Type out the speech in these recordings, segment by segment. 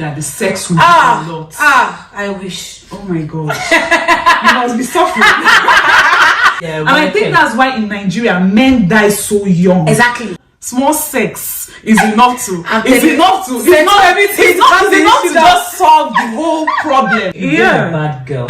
that the sex will be a lot? I wish. Oh my god. You must be suffering. Yeah, and I think that's why in Nigeria men die so young. Exactly. Small sex is enough to it's enough to just solve the whole problem. You're a bad girl.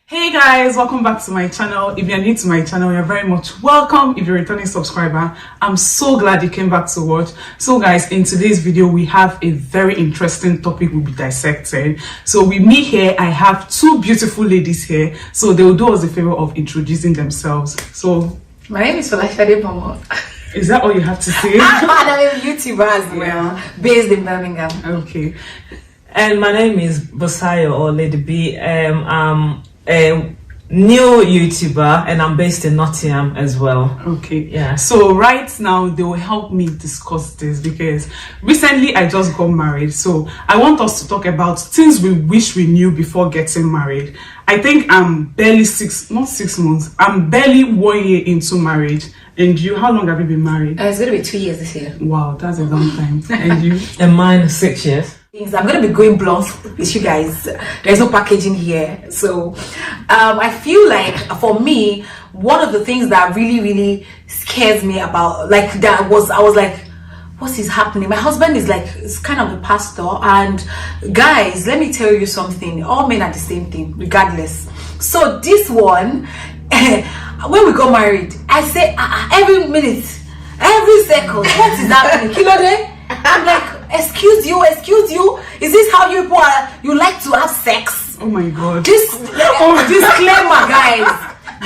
Hey guys, welcome back to my channel. If you're new to my channel, you're very much welcome. If you're a returning subscriber, I'm so glad you came back to watch. So guys, in today's video we have a very interesting topic we'll be dissecting. So with me here, I have two beautiful ladies here, so they will do us a favor of introducing themselves. So my name is Falashade Pomo. Is that all you have to say? I'm a YouTuber as well, based in Birmingham. Okay. And my name is Bosayo, or Lady B. I'm a new YouTuber and I'm based in Nottingham as well. Okay. Yeah. So right now they will help me discuss this because recently I just got married. So I want us to talk about things we wish we knew before getting married. I think I'm barely not 6 months. I'm barely 1 year into marriage. And you, how long have you been married? It's going to be 2 years this year. Wow, that's a long time. And you? And mine 6 years. I'm going to be going blunt with you guys. There's no packaging here. So I feel like for me, one of the things that really scares me about I was like, what is happening? My husband is kind of a pastor, and guys, let me tell you something, all men are the same thing regardless. So this one, when we got married, I say every minute, every second, what is happening? Kilode? I'm like, excuse you, is this how you like to have sex? Oh my god. Disclaimer, guys,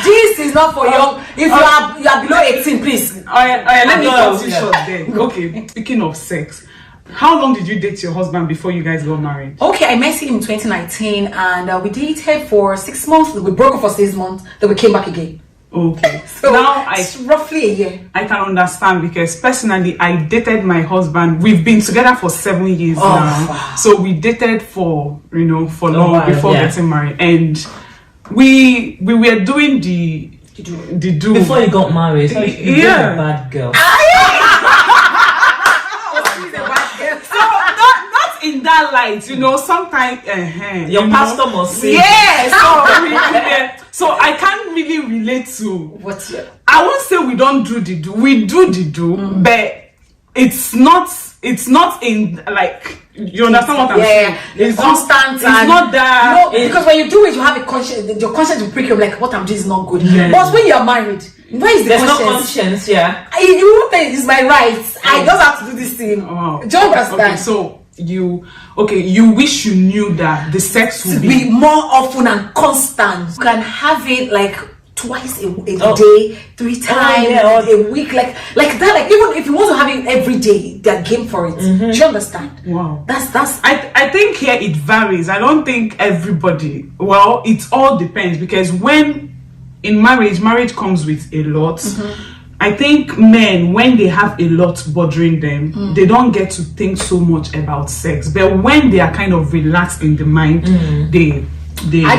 this is not for young. If you are below 18, please. Let me cut you short then. Okay, speaking of sex, how long did you date your husband before you guys got married? Okay, I met him in 2019 and we dated for 6 months. We broke up for 6 months, then we came back again. Okay, so now it's roughly a year. I can understand because personally I dated my husband. We've been together for 7 years now. Wow. So we dated for long before getting married, and we were doing the do before you got married. So you're a bad girl. In that light, sometimes your pastor must say. Yes. So I can't really relate to I won't say we don't do the do. We do the do, but it's not in like, you understand what I'm saying? It's constant. It's not that. Because when you do it, you have a conscience. Your conscience will prick you like, what I'm doing is not good. Yeah. But when you are married, where is the There's conscience? no conscience. Yeah. You won't think it's my right. I just have to do this thing. Oh. Do you understand? Okay, so you wish you knew that the sex would be more often and constant. You can have it like twice a day, 3 times a week, like that. Like even if you want to have it every day, they're game for it. Do you understand? Wow. That's. I think here it varies. I don't think everybody. Well, it all depends because when in marriage comes with a lot. I think men, when they have a lot bothering them, they don't get to think so much about sex. But when they are kind of relaxed in the mind, they I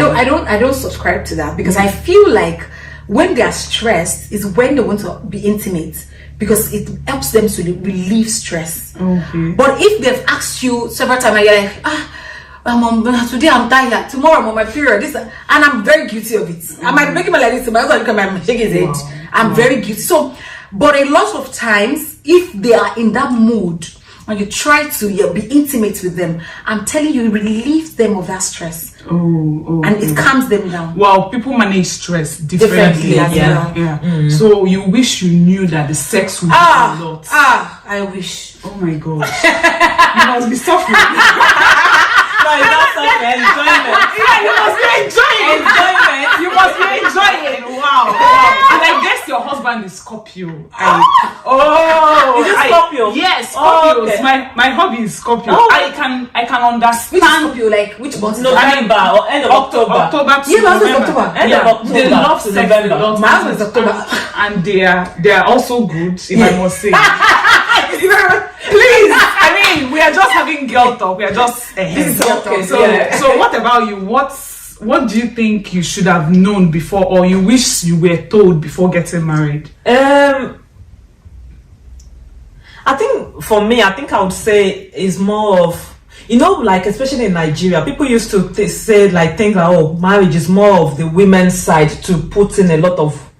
don't subscribe to that because I feel like when they are stressed is when they want to be intimate because it helps them to relieve stress. Okay. But if they've asked you several times and you're like, today I'm tired, tomorrow I'm on my period, and I'm very guilty of it. I might make him like this, my husband look at my shaking his head. I'm very guilty. So, but a lot of times, if they are in that mood and you try to be intimate with them, I'm telling you, it relieves them of that stress. And it calms them down. Well, people manage stress differently as well. Yeah. So you wish you knew that the sex would be a lot. I wish. Oh my god. You must be suffering. No, it's not something. Enjoyment. Yeah, you must be enjoying. You must be enjoying. Wow. And I guess your husband is Scorpio. Is it Scorpio? Yes, Scorpio. Okay. My hobby is Scorpio. I can understand. Which Scorpio? Like which month? November or end of October. October to November. End of October. They love sex a lot. My husband is October. And they are also good, if I must say. Please, I mean, we are just having girl talk. We are just okay. So what about you? What do you think you should have known before, or you wish you were told before getting married? I I think for me, I think I would say is more of, you know, like especially in Nigeria, people used to say like think like, oh, marriage is more of the women's side to put in a lot of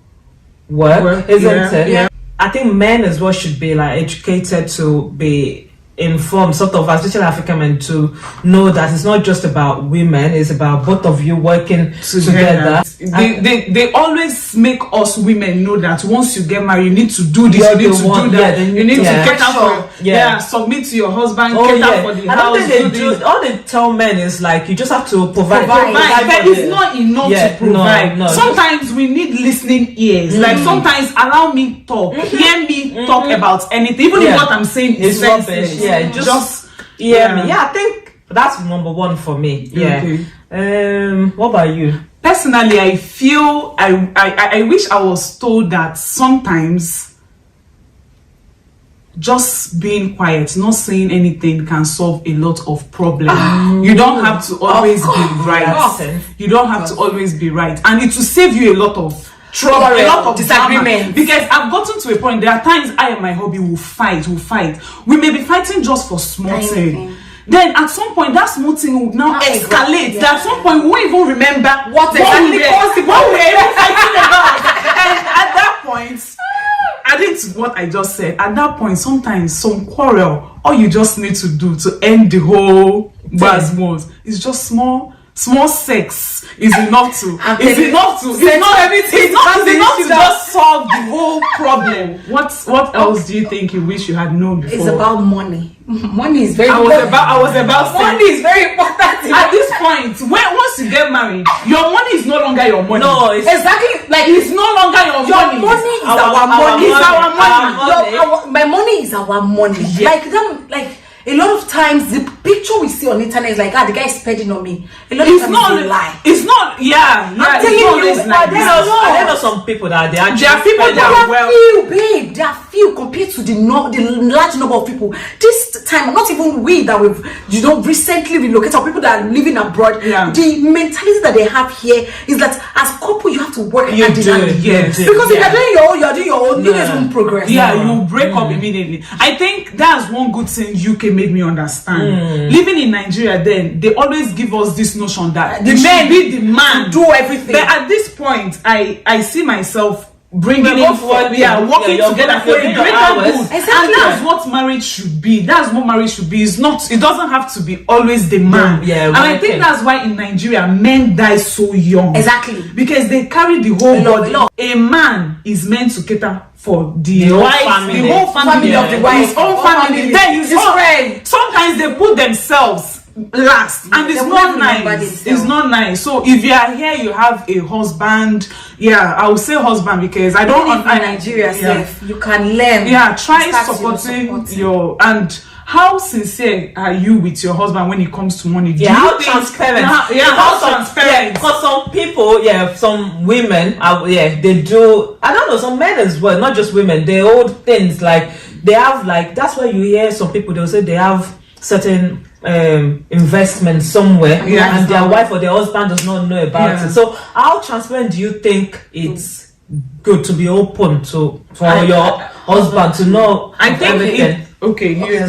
work, isn't it? Yeah. I think men as well should be like educated to be informed, sort of, especially African men, to know that it's not just about women, it's about both of you working together. They always make us women know that once you get married, you need to do this, you need to do that, you need to cater for, submit to your husband, cater for the house. All they tell men is like, you just have to provide. But it's not enough to provide. No. Sometimes we need listening ears. Like sometimes allow me talk, hear me talk about anything, even if what I'm saying is rubbish. Just hear me. I think that's number one for me. What about you? Personally, I feel I wish I was told that sometimes just being quiet, not saying anything, can solve a lot of problems. You don't have to always be right. You don't have to always be right, and it will save you a lot of trouble, a lot of disagreement. Because I've gotten to a point, there are times I and my hubby will fight. We may be fighting just for small thing. Then at some point that small thing will now escalate. At some point we won't even remember what we were even fighting about. And at that point, adding to what I just said, at that point sometimes some quarrel, all you just need to do to end the whole buzzwords is just small sex is enough to just solve the whole problem. What else do you think you wish you had known before? It's about money. Money is very important. I was about money is very important. At this point, once you get married, your money is no longer your money. No, exactly. Like it's no longer your money. Your money is our money. It's our money. My money is our money. Like a lot of times the picture we see on the internet is like, the guy is spending on me. A lot of times it's a lie. It's not. I'm telling you, there are some people that there are people that are few, babe. There are few compared to the large number of people. This time, not even we that we've recently relocated, or people that are living abroad. The mentality that they have here is that as couple you have to work hard. Because if you're doing your own, you guys won't progress. You break up immediately. I think that's one good thing UK made me understand. Living in Nigeria, then they always give us this notion that the man be the man, do everything. But at this point, I see myself bringing in working together for a greater good. And that's what marriage should be. That's what marriage should be. It doesn't have to be always the man. And I think that's why in Nigeria men die so young. Exactly. Because they carry the whole body. A man is meant to cater for the wife, the whole family of the wife, his own family. Then his friend. Sometimes they put themselves last, and it's not nice. It's not nice. So if you are here, you have a husband. I will say husband because I don't. In Nigeria, you can learn. Try supporting your and. How sincere are you with your husband when it comes to money? How transparent? How transparent? Because some people, some women, they do. I don't know, some men as well, not just women. They hold things like they have that's why you hear some people, they'll say they have certain investment somewhere and their wife or their husband does not know about it. So how transparent do you think it's good to be open for your husband to know? I think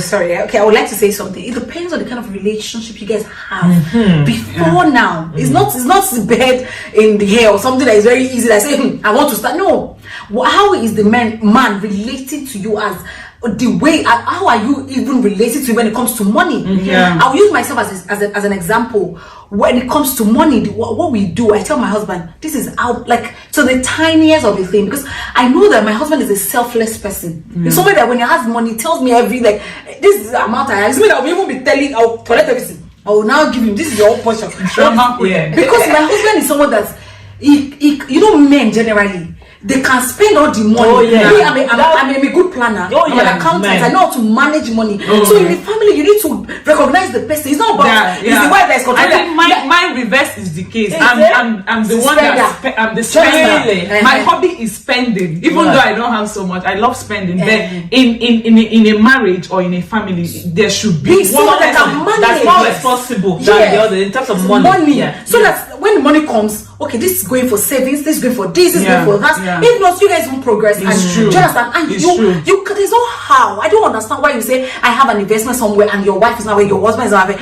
sorry. Okay, I would like to say something. It depends on the kind of relationship you guys have before now. It's not the bed in the hair or something that is very easy. Like say, I want to start. No, how is the man relating to you as the way? How are you even related to when it comes to money? I'll use myself as an example. When it comes to money, what we do, I tell my husband, this is out to the tiniest of the thing, because I know that my husband is a selfless person. It's somebody that when he has money, tells me this is the amount I have. It's me that will even be telling, I'll collect everything. I will now give him, this is your own portion. Because my husband is someone that men generally, they can spend all the money. I'm a good planner. I'm an accountant. I know how to manage money. So in the family, you need to recognize the person. It's not about it's the wife that's controlling. I think my reverse is the case. I'm the one I'm the spender. My hobby is spending. Even though I don't have so much, I love spending. But in a marriage or in a family, there should be someone that's more responsible than the other in terms of money. So that when the money comes, okay, this is going for savings, this is going for this is going for that. Yeah. If not, you guys won't progress. It's true. Do you understand? And It's you, true. there's no how. I don't understand why you say I have an investment somewhere and your wife is not where, your husband is not where.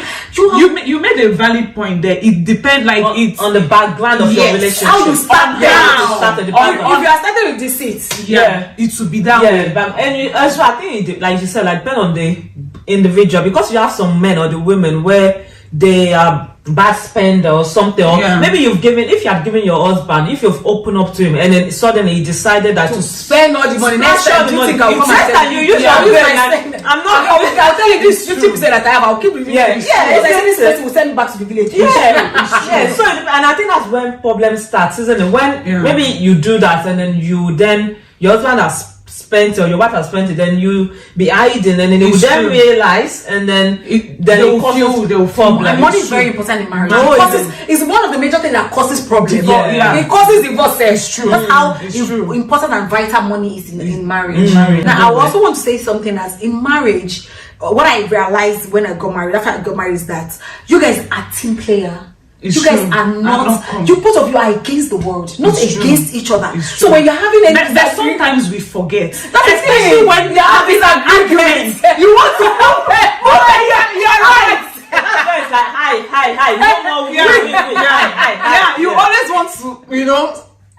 You made a valid point there. It depends, like it's on the background of your relationship. How you start there. If If you are starting with deceit, it should be that way. But also I think like you said, like depend on the individual, because you have some men or the women where they are bad spender or something, or maybe if you have given your husband, if you've opened up to him and then suddenly he decided that to spend all the money, next time you think I'll come and tell you use your brain. I'm not I'll tell you this 50% that I have, I'll keep reviewing. This person will send me back to the village. So and I think that's when problems start, isn't it? When maybe you do that and then your husband has spent or your wife has spent it, then you be hiding, and then they will then realize, and then they'll problem. And money is very important in marriage. It's one of the major things that causes problems. It causes divorce. It's true. That's how important and vital money is in marriage. Now, I also want to say something as in marriage. What I realized when I got married, after I got married, is that you guys are team player. You guys are not. You both of you are against the world, not against each other. So when you're having any, that sometimes we forget. Especially when you're having an argument, you want to help it. You're right. It's like hi. You always want to,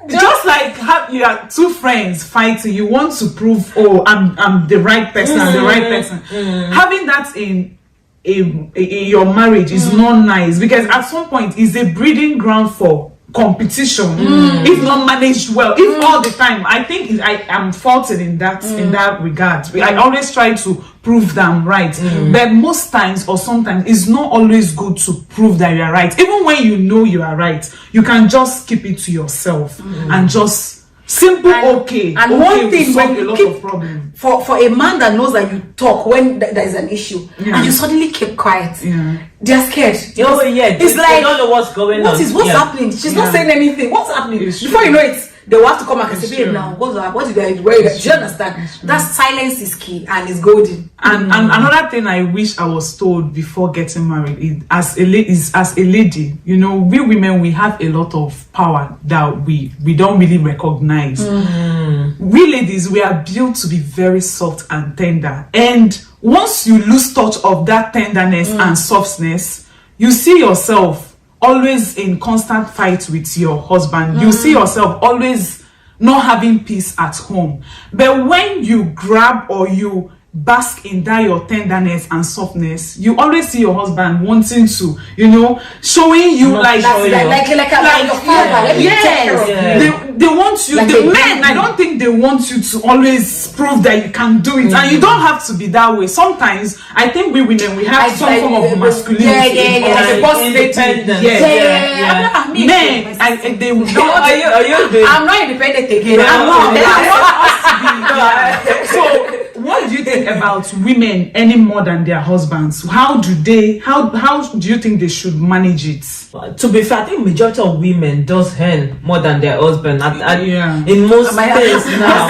just like you are two friends fighting, you want to prove, I'm the right person, I'm the right person. Having that in your marriage is not nice, because at some point it's a breeding ground for competition if not managed well. If all the time, I think I am faulted in that regard. I always try to prove that I'm right, but most times or sometimes it's not always good to prove that you are right. Even when you know you are right, you can just keep it to yourself and just simple and one thing, when you keep of problem for a man that knows that you talk when there is an issue and you suddenly keep quiet, they're scared. It's like they don't know what's going on. What's happening? She's not saying anything. What's happening? Before you know it, they will have to come and say, now what did I do? Do you understand? That silence is key and is golden. And another thing I wish I was told before getting married as a lady, we women, we have a lot of power that we don't really recognize. We ladies, we are built to be very soft and tender, and once you lose touch of that tenderness and softness, you see yourself always in constant fight with your husband. You see yourself always not having peace at home. But when you grab or you bask in that your tenderness and softness, you always see your husband wanting to, showing you like your father. They want you, the men, I don't think they want you to always prove that you can do it, and you don't have to be that way. Sometimes I think we women, we have some form of masculinity, men, they don't. I'm not independent again. So what do you think about women any more than their husbands? How do you think they should manage it? To be fair, I think majority of women does earn more than their husband. In most cases now.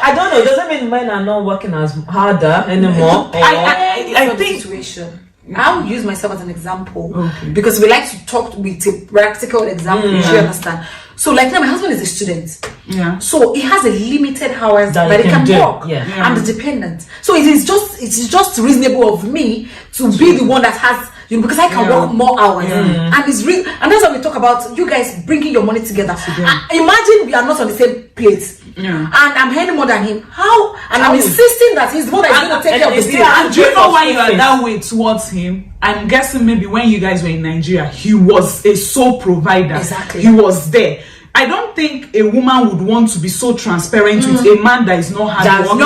I don't know. Doesn't mean men are not working as harder anymore. I think situation. I'll use myself as an example because we like to talk with a practical example. You understand? So, like now, my husband is a student. So he has a limited hours that he can work. I'm the dependent. So it is just reasonable of me to be the one that has, because I can work more hours. And it's real. And that's why we talk about you guys bringing your money together. Imagine we are not on the same plate. And I'm earning more than him. How? And I'm insisting that he's the one that's going to take care of the bill. And do you know why you are that way towards him? I'm guessing maybe when you guys were in Nigeria, he was a sole provider. Exactly. He was there. I don't think a woman would want to be so transparent with a man that is not hard working.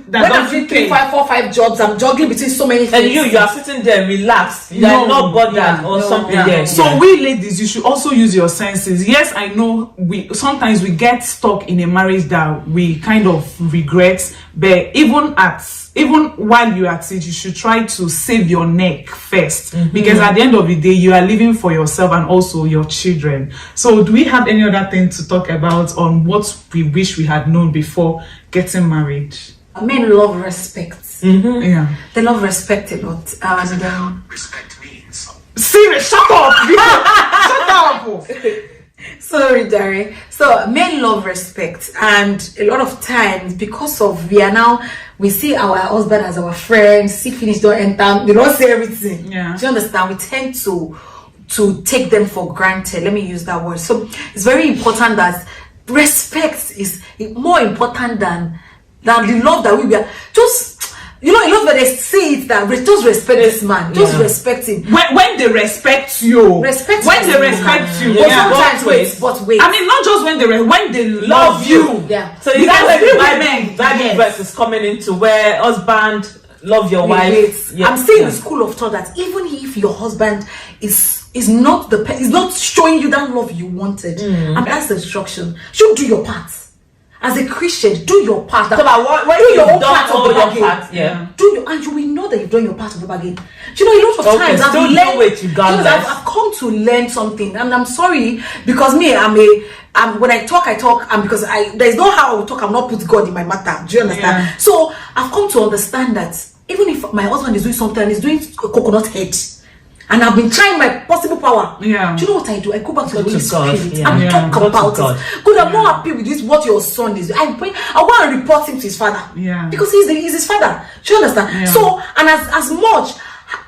That doesn't pay. 4, 5 jobs. I'm juggling between so many things. And you are sitting there relaxed. You are not bothered or something. So we ladies, you should also use your senses. Yes, I know sometimes we get stuck in a marriage that we kind of regret, but even while you're at it, you should try to save your neck first, because at the end of the day, you are living for yourself and also your children. So do we have any other thing to talk about on what we wish we had known before getting married? Men love respect. They love respect a lot. Respect means serious. Shut up. Shut up. Sorry, Jerry. So men love respect, and a lot of times because of we see our husband as our friend. See finish don't enter. They don't say everything. Yeah. Do you understand? We tend to take them for granted. Let me use that word. So it's very important that respect is more important than the love that we are. Just you know, I love that they say it that just respect this man. Just respect him. When they respect you, Respect when him. they respect you, But yeah. sometimes but wait. I mean, not just when they love you. Yeah. So you Because guys we like women, that yes. verse is coming into where husband love your wife. Wait. I'm saying the school of thought that even if your husband is not is not showing you that love you wanted, and that's the instruction, you do your part. As a Christian, do your part. So that when do your own done part of all the your bargain. part, yeah. Do your, and you will know that you've done your part of the bargain. You know, a lot of Okay, times I've still do learned. it regardless. I've come to learn something, and I'm sorry because me, when I talk, and because there's no how I will talk. I'm not put God in my matter. Do you understand? Yeah. So I've come to understand that even if my husband is doing something and he's doing coconut head, and I've been trying my possible power. Yeah. Do you know what I do? I go back to the Holy God, Spirit yeah. and Yeah. talk Go to about God. it. God, I'm not happy with this. What your son is. I want to report him to his father. Yeah. Because he's his father. Do you understand? Yeah. So and as much.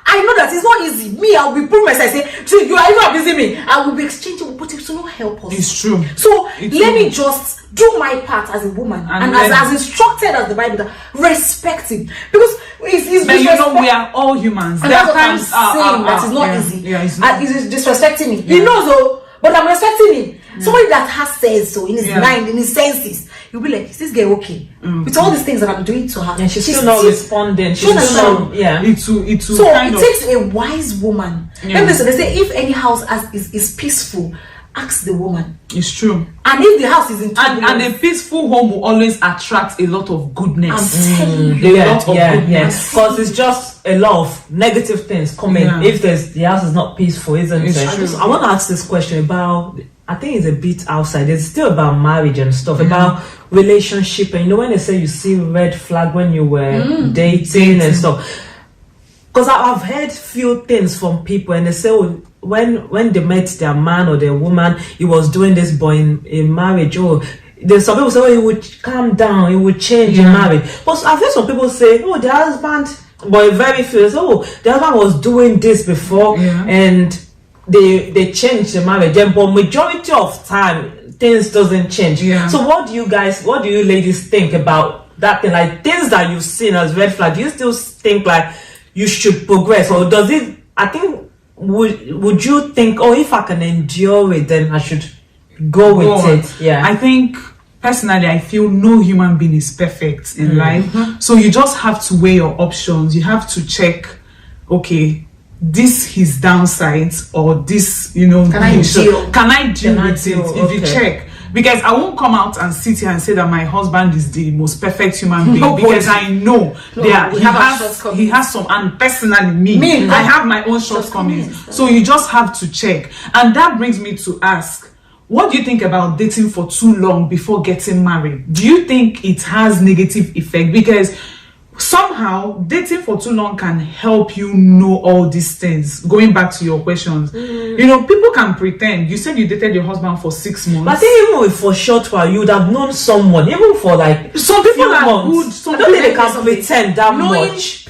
I know that it's not easy. Me, I'll be proving myself. Say, so you are even abusing me. I will be exchanging, but it's not help us. It's true. So It's let true. me just do my part as a woman, and as instructed as the Bible, respect him because it's But you know, we are all humans. and There that's are what I'm times saying. That is not yeah. easy. Yeah, it's not. He's disrespecting me. He knows, though, but I'm respecting him. Somebody that has sense, so in his mind, in his senses, you'll be like, is this girl okay? With all these things that I'm doing to her, And she's still not responding. She's She's still not- not, yeah. It will so kind it of, takes a wise woman. Yeah. They say if any house is peaceful, ask the woman. it's true. And if the house is in And a peaceful home will always attract a lot of goodness. I'm telling you. A lot of goodness. Because it's just a lot of negative things coming. Yeah. If the house is not peaceful, isn't It's it? true. I want to ask this question about. I think it's a bit outside. It's still about marriage and stuff, about relationship. And you know when they say you see red flag when you were dating and stuff. Because I've heard few things from people, and they say, oh, when they met their man or their woman, he was doing this, but in marriage, there's some people say, oh, he would calm down, he would change in marriage. But I've heard some people say, oh, the husband, but very few say, oh, the husband was doing this before, and they changed the marriage. But majority of time, things doesn't change. Yeah. So what do you ladies think about that thing? Like things that you've seen as red flag, do you still think like you should progress, or does it? I think would you think, oh, if I can endure it, then I should go with it? Yeah, I think personally, I feel no human being is perfect in life. So you just have to weigh your options. You have to check, okay, this his downsides, or this, you know, Can I deal? Can I deal Can I with deal? it? If you Okay. check. Because I won't come out and sit here and say that my husband is the most perfect human being. Nobody. Because I know No, there we he have our has shortcomings. some, and personally Me, I have my own shortcomings. So you just have to check. And that brings me to ask, what do you think about dating for too long before getting married? Do you think it has negative effect? Because somehow dating for too long can help you know all these things. Going back to your questions, you know, people can pretend. You said you dated your husband for 6 months. but I think even if for short while you would have known someone, even for like some people few are months. good. Some I don't think they people can pretend that Knowing much.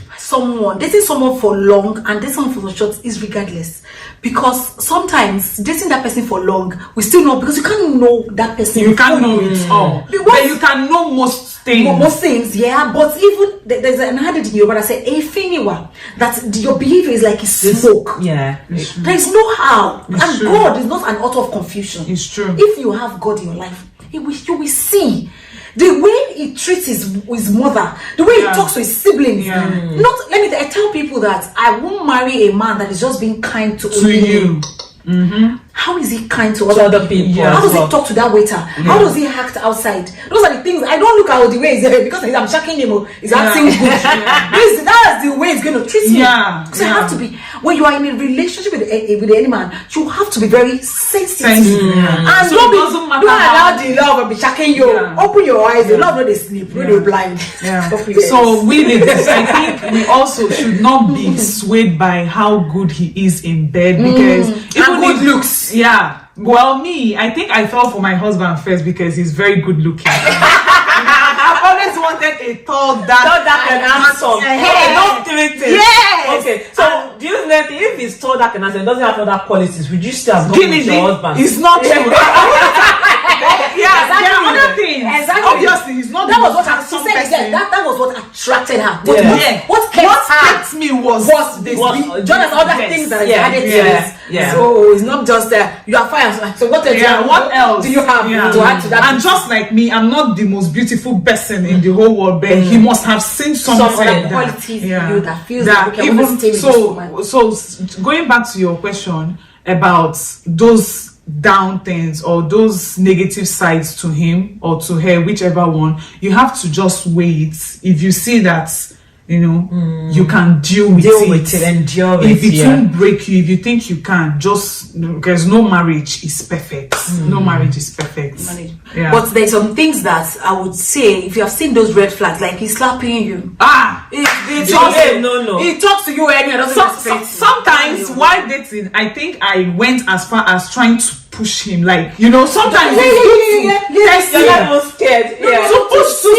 dating someone for long and dating someone for short is regardless, because sometimes dating that person for long we still know, because you can't know that person. you can't know it all, Because- but you can know most things. Most things, yeah. But even there's an adage in Yoruba that say a finiwa, that your behavior is like a smoke. Yeah, There is no how, and true. God is not an author of confusion. It's true. If you have God in your life, you will see the way he treats his mother, the way he talks to his siblings. Yeah. I tell people that I won't marry a man that is just being kind to To only you. me. How is he kind to other other people Yeah. How as does well. he talk to that waiter? How does he act outside? Those are the things I don't look at the way he's there, because I'm checking him. He's acting good. That's the way he's going to treat me. Yeah, So you have to be, when you are in a relationship with any man, you have to be very sensitive. Yeah. And So don't it doesn't matter don't allow how- the love and be checking you. Yeah. Open your eyes. The love, not they sleep, not they blind. Yeah. Open your So eyes. we ladies, I think we also should not be swayed by how good he is in bed, because And good looks. Yeah. Well, me, I think I fell for my husband first because he's very good looking. I've always wanted a tall, dark and handsome. Hey, Not treated. yes. Okay, so do you think if he's tall, dark and handsome, doesn't have other qualities, would you still have gone with your husband? It's not true. Yeah, Exactly. there are other things. Exactly. Obviously, he's not. That the was most what handsome she said. person. That was what attracted her. But Yeah. what kept me was this. Jonas other Yes. things that Yeah, added to yeah, this. yeah. So it's not just you are fine. So what else? Yeah, what else do you have to add to that? And just like me, I'm not the most beautiful person in the whole world, but he must have seen something Some other that, qualities in you that feels like okay, even stay with this woman. so going back to your question about those down things or those negative sides to him or to her, whichever one, you have to just wait. If you see that, you know, you can deal with it, endure it. if it won't break you, if you think you can, just because no marriage is perfect. No marriage is perfect. Yeah. But there's some things that I would say, if you have seen those red flags, like he's slapping you. No. He talks to you and he doesn't respect you. Sometimes while dating, I think I went as far as trying to push him, like, you know, sometimes Yes. You're not even scared. Yeah. to see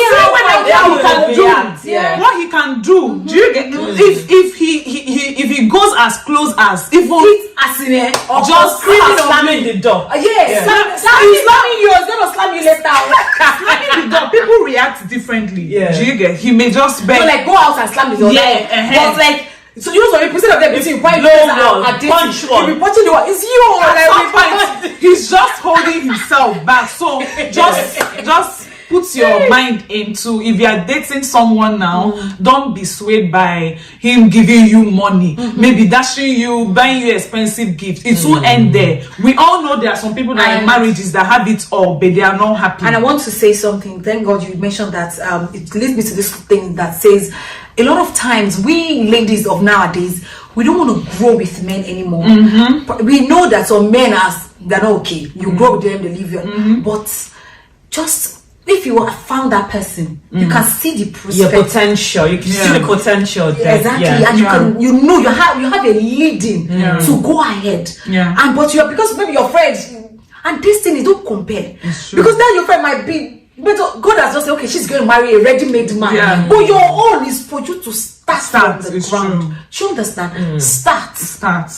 what he can do. Do you get if he goes as close as even As in it, or just screaming slamming the door. Yes, slamming you. It's gonna slam you later. slamming the door, people react differently. Yeah. Do you get? He may just beg. So like go out and slam the door. But like. So you know, instead of them beating you, punch one. you'll be punching the one. It's you. Like, he's just holding himself back. So just put your mind into, if you are dating someone now, don't be swayed by him giving you money, maybe dashing you, buying you expensive gifts. It won't end there. We all know there are some people that are in marriages that have it all, but they are not happy. And I want to say something. Thank God you mentioned that. It leads me to this thing that says a lot of times we ladies of nowadays, we don't want to grow with men anymore. We know that some men they're not okay. You grow with them, they leave you. But just if you have found that person, you can see the Your prospect. potential. You can see the potential there. Exactly, Yeah. and you have a leading to go ahead. And but because maybe your friends and this thing, don't compare, because then your friend might be. But God has just said, okay, she's going to marry a ready-made man. But your own is for you to start from the ground. Do you understand? Start.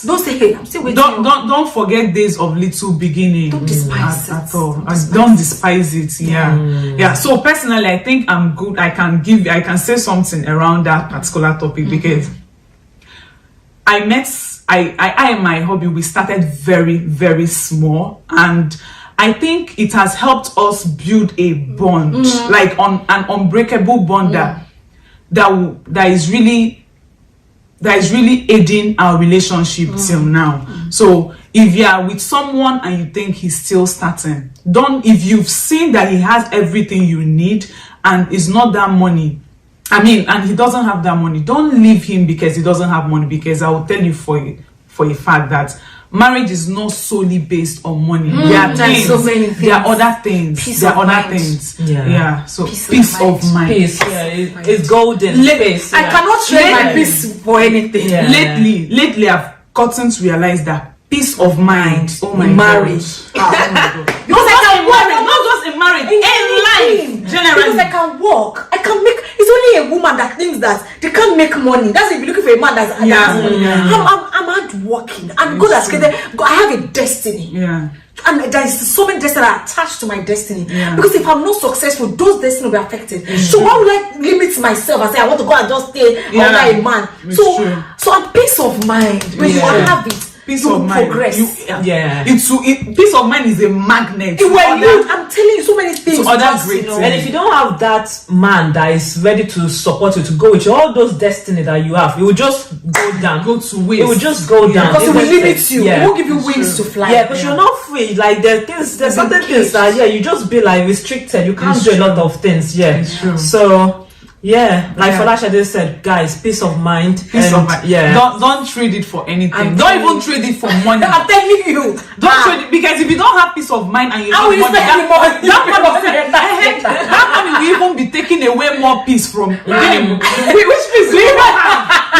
Don't say, hey, I'm still waiting. Don't forget days of little beginning. Don't despise it at all. Don't despise it. Yeah. So personally, I think I'm good. I can say something around that particular topic because I and my hubby, we started very, very small, and I think it has helped us build a bond, like on an unbreakable bond that is really aiding our relationship till now. So if you are with someone and you think he's still starting, if you've seen that he has everything you need and it's not that money, and he doesn't have that money, don't leave him because he doesn't have money, because I will tell you for a fact that marriage is not solely based on money. There are things. So many things. There are other things. Yeah. So peace of mind. Peace. Yeah. It's golden. Peace. I cannot trade my peace for anything. Yeah. Lately, I've gotten to realize that peace of mind. Oh my marriage. God. Oh my God. Because I can work, not just in marriage, in life generally. Because I can work, I can make. It's only a woman that thinks that they can't make money. That's if you're looking for a man that's money. I'm hard working, and God has created. I have a destiny. Yeah. And there is so many destiny that are attached to my destiny. Because if I'm not successful, those destiny will be affected. So why would I limit myself and say I want to go and just stay under a man? So I'm peace of mind. When you have it, peace of mind. Progress. Peace of mind is a magnet. I'm telling you so many things. And if you don't have that man that is ready to support you, to go with you, all those destiny that you have, it will just go down. Go to waste. It will just go down. Because it will limit you. It won't give you wings to fly. Yeah, because you're not free. Like there's certain things that you just be like restricted. You can't do a lot of things. Yeah. So Falasha just said, guys, peace of mind. Peace of mind. Yeah. Don't trade it for anything. Don't even trade it for money. I'm telling you. Don't trade it, because if you don't have peace of mind and you have money, that money will even be taking away more peace from which peace? You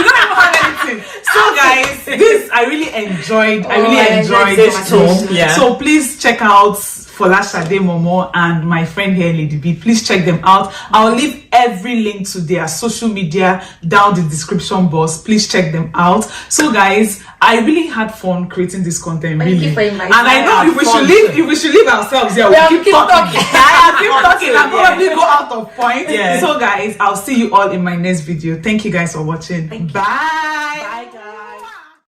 don't have anything. So guys, this I really enjoyed. I really enjoyed this this too. Yeah. So please check out Folashade Momo and my friend here, Lady B. Please check them out. I'll leave every link to their social media down the description box. Please check them out. So guys, I really had fun creating this content. Thank really, you for inviting and I know if we should leave ourselves here, we'll keep talking. I keep talking and probably go out of point. Yeah. So guys, I'll see you all in my next video. Thank you guys for watching. Thank you. Bye. Bye, guys.